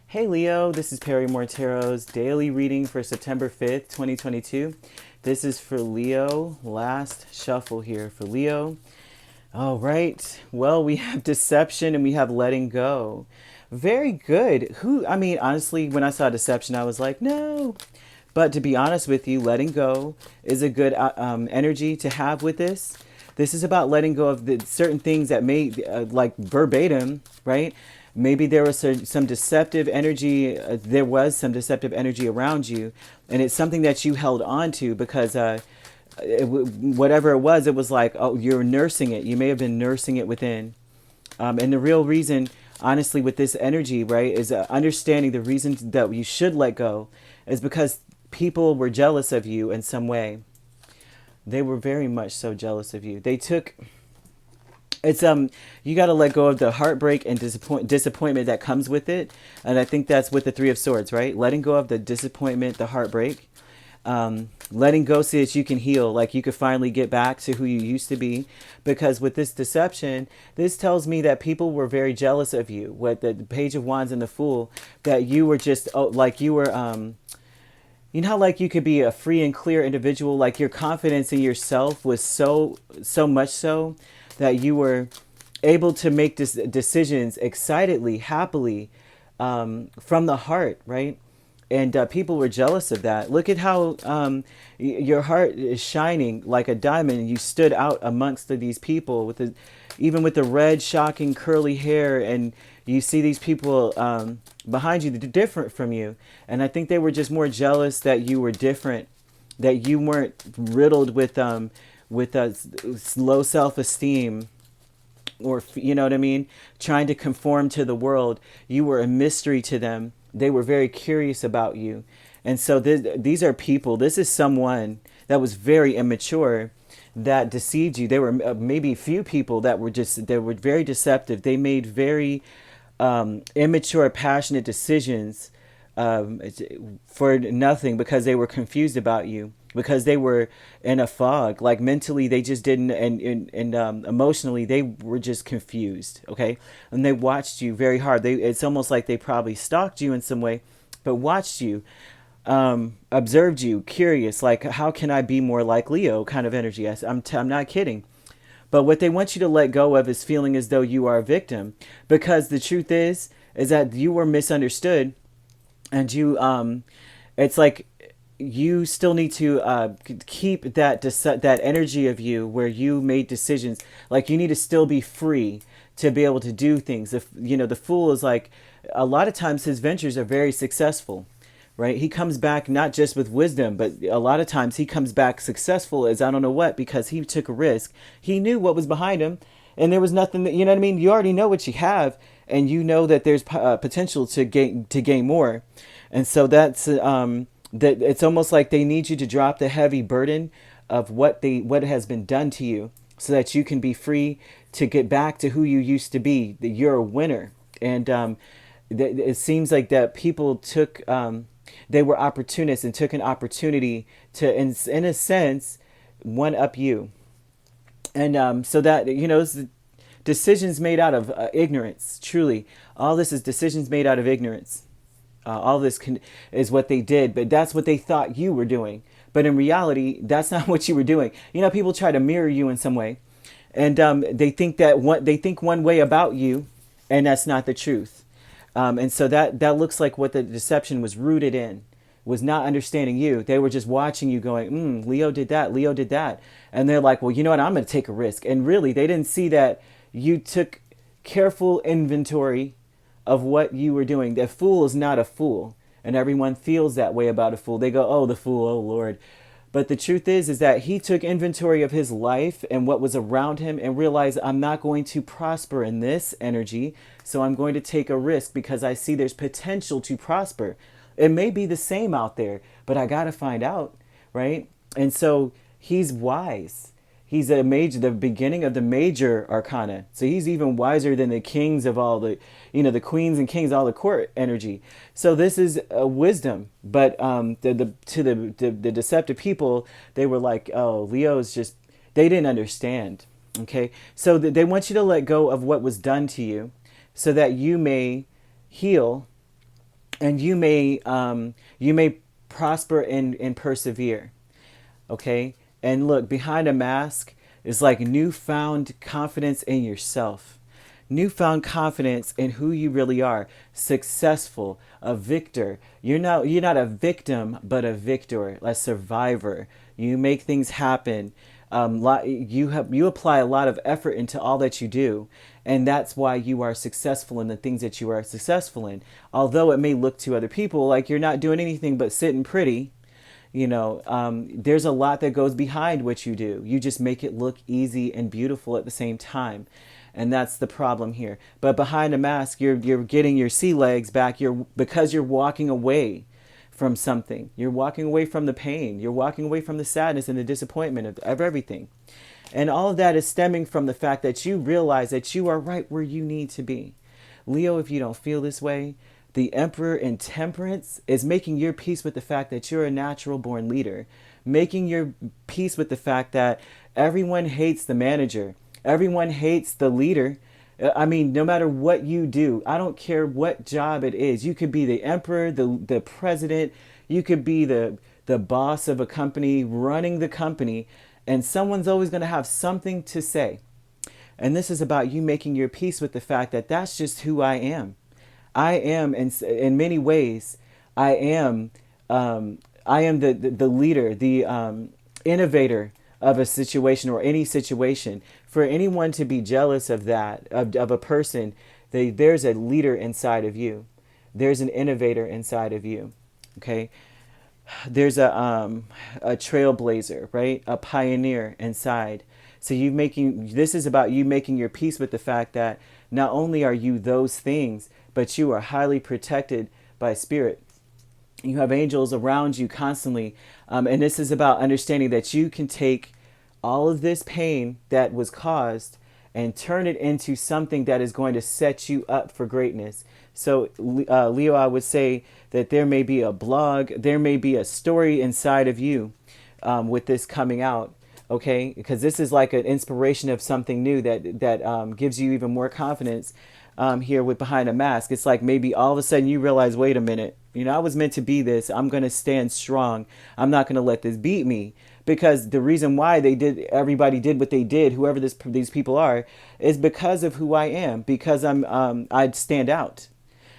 Hey Leo, this is Perrymore Tarot's daily reading for September 5th, 2022. This is for Leo. Last shuffle here for Leo. All right. Well, we have deception and we have letting go. Very good. Honestly, when I saw deception, I was like, no. But to be honest with you, letting go is a good energy to have with this. This is about letting go of the certain things that may, like verbatim, right? Maybe there was some deceptive energy. There was some deceptive energy around you, and it's something that you held on to because whatever it was like, oh, you're nursing it. You may have been nursing it within. And the real reason, honestly, with this energy, right, is understanding the reason that you should let go is because people were jealous of you in some way. They were very much so jealous of you. They took it's you got to let go of the heartbreak and disappointment that comes with it, and I think that's with the Three of Swords, right? Letting go of the disappointment, the heartbreak, letting go so that you can heal, like you could finally get back to who you used to be. Because with this deception, this tells me that people were very jealous of you. With the Page of Wands and the Fool, that you were just like you were. You know how like you could be a free and clear individual, like your confidence in yourself was so much so that you were able to make decisions excitedly, happily, from the heart, right? And people were jealous of that. Look at how your heart is shining like a diamond, and you stood out amongst these people with even with the red, shocking, curly hair, and you see these people behind you that are different from you. And I think they were just more jealous that you were different, that you weren't riddled with low self-esteem, or you know what I mean, trying to conform to the world. You were a mystery to them. They were very curious about you. And so these are people, this is someone that was very immature that deceived you. There were maybe few people that were very deceptive. They made very immature, passionate decisions for nothing, because they were confused about you, because they were in a fog. Like mentally, they just didn't, and emotionally, they were just confused. Okay, and they watched you very hard. It's almost like they probably stalked you in some way, but watched you, observed you, curious. Like, how can I be more like Leo? Kind of energy. I'm not kidding. But what they want you to let go of is feeling as though you are a victim, because the truth is that you were misunderstood, and it's like you still need to keep that energy of you where you made decisions. Like, you need to still be free to be able to do things. If the Fool is like, a lot of times his ventures are very successful, right? He comes back not just with wisdom, but a lot of times he comes back successful as I don't know what, because he took a risk. He knew what was behind him, and there was nothing that, you know what I mean? You already know what you have, and you know that there's potential to gain more. And so that's that it's almost like they need you to drop the heavy burden of what has been done to you, so that you can be free to get back to who you used to be, that you're a winner. And it seems like that people took they were opportunists and took an opportunity to, in a sense, one up you. And so that, it's decisions made out of ignorance. Truly, all this is decisions made out of ignorance. All this is what they did, but that's what they thought you were doing. But in reality, that's not what you were doing. People try to mirror you in some way, and they think they think one way about you, and that's not the truth. And so that looks like what the deception was rooted in, was not understanding you. They were just watching you going, Leo did that, Leo did that. And they're like, well, you know what, I'm going to take a risk. And really, they didn't see that you took careful inventory of what you were doing. The Fool is not a fool. And everyone feels that way about a fool. They go, oh, the fool, oh, Lord. But the truth is that he took inventory of his life and what was around him, and realized, I'm not going to prosper in this energy, so I'm going to take a risk because I see there's potential to prosper. It may be the same out there, but I got to find out, right? And so he's wise. He's the beginning of the major arcana. So he's even wiser than the kings of all the queens and kings, all the court energy. So this is wisdom. But the deceptive people, they were like, oh, Leo's just, they didn't understand. Okay. So they want you to let go of what was done to you, so that you may heal and you may prosper and persevere. Okay, and look, behind a mask is like newfound confidence in yourself, newfound confidence in who you really are, successful, a victor. You're not a victim but a victor, a survivor. You make things happen. You apply a lot of effort into all that you do, and that's why you are successful in the things that you are successful in. Although it may look to other people like you're not doing anything but sitting pretty, there's a lot that goes behind what you do. You just make it look easy and beautiful at the same time. And that's the problem here. But behind a mask, you're getting your sea legs back. Because you're walking away from something. You're walking away from the pain. You're walking away from the sadness and the disappointment of everything. And all of that is stemming from the fact that you realize that you are right where you need to be. Leo, if you don't feel this way, the Emperor in Temperance is making your peace with the fact that you're a natural born leader, making your peace with the fact that everyone hates the manager, everyone hates the leader. I mean, no matter what you do, I don't care what job it is. You could be the emperor, the president, you could be the boss of a company, running the company, and someone's always going to have something to say. And this is about you making your peace with the fact that that's just who I am. I am, in many ways, I am the leader, the innovator of a situation or any situation. For anyone to be jealous of that, of a person, there's a leader inside of you. There's an innovator inside of you. Okay. There's a trailblazer, right? A pioneer inside. So this is about you making your peace with the fact that not only are you those things, but you are highly protected by spirit. You have angels around you constantly. And this is about understanding that you can take all of this pain that was caused and turn it into something that is going to set you up for greatness. So, Leo, I would say that there may be a blog, there may be a story inside of you with this coming out. Okay, because this is like an inspiration of something new that gives you even more confidence here with Behind a Mask. It's like maybe all of a sudden you realize, wait a minute, I was meant to be this. I'm going to stand strong. I'm not going to let this beat me. Because the reason why everybody did what they did, whoever these people are, is because of who I am. Because I stand out.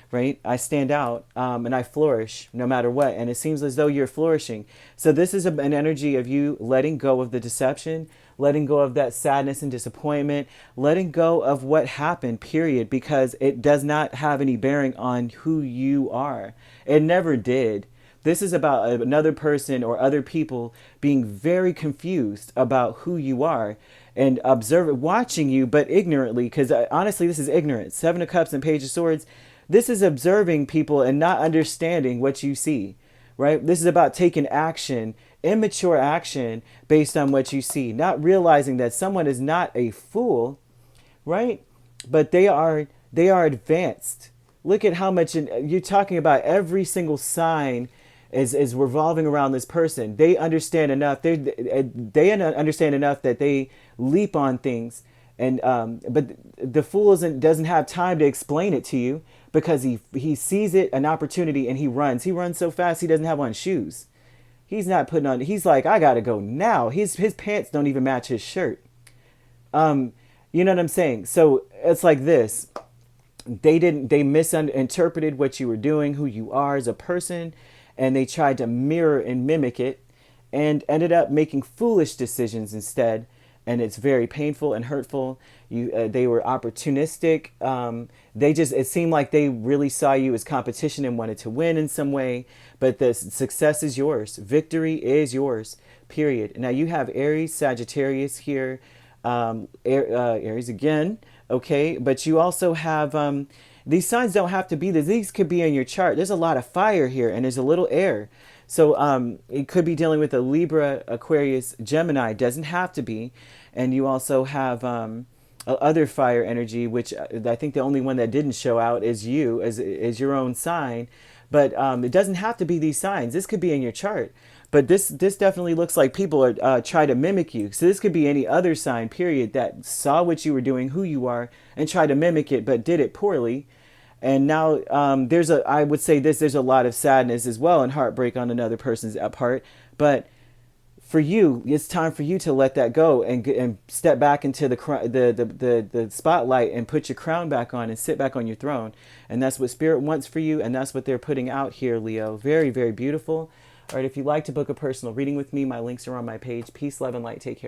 Right? I stand out and I flourish no matter what. And it seems as though you're flourishing. So this is an energy of you letting go of the deception, letting go of that sadness and disappointment, letting go of what happened, period, because it does not have any bearing on who you are. It never did. This is about another person or other people being very confused about who you are and watching you, but ignorantly, because honestly, this is ignorance. Seven of Cups and Page of Swords. This is observing people and not understanding what you see, right? This is about taking action, immature action based on what you see, not realizing that someone is not a fool, right? But they are advanced. Look at how much you're talking about. Every single sign is revolving around this person. They understand enough. They understand enough that they leap on things. And but the fool doesn't have time to explain it to you, because he sees it, an opportunity, and he runs. He runs so fast he doesn't have on shoes. He's not putting on. He's like, I gotta go now. His pants don't even match his shirt. You know what I'm saying? So it's like this. They misinterpreted what you were doing, who you are as a person, and they tried to mirror and mimic it, and ended up making foolish decisions instead. And it's very painful and hurtful. They were opportunistic. It seemed like they really saw you as competition and wanted to win in some way. But the success is yours. Victory is yours, period. Now you have Aries, Sagittarius here. Aries again, okay? But you also have, these signs don't have to be this. These could be in your chart. There's a lot of fire here, and there's a little air. So it could be dealing with a Libra, Aquarius, Gemini. Doesn't have to be. And you also have other fire energy, which I think the only one that didn't show out is you, as your own sign. But it doesn't have to be these signs. This could be in your chart. But this definitely looks like people are try to mimic you. So this could be any other sign, period, that saw what you were doing, who you are, and tried to mimic it, but did it poorly. And now I would say there's a lot of sadness as well and heartbreak on another person's part. But for you, it's time for you to let that go and step back into the spotlight and put your crown back on and sit back on your throne. And that's what Spirit wants for you, and that's what they're putting out here, Leo. Very, very beautiful. All right, if you'd like to book a personal reading with me, my links are on my page. Peace, love, and light. Take care.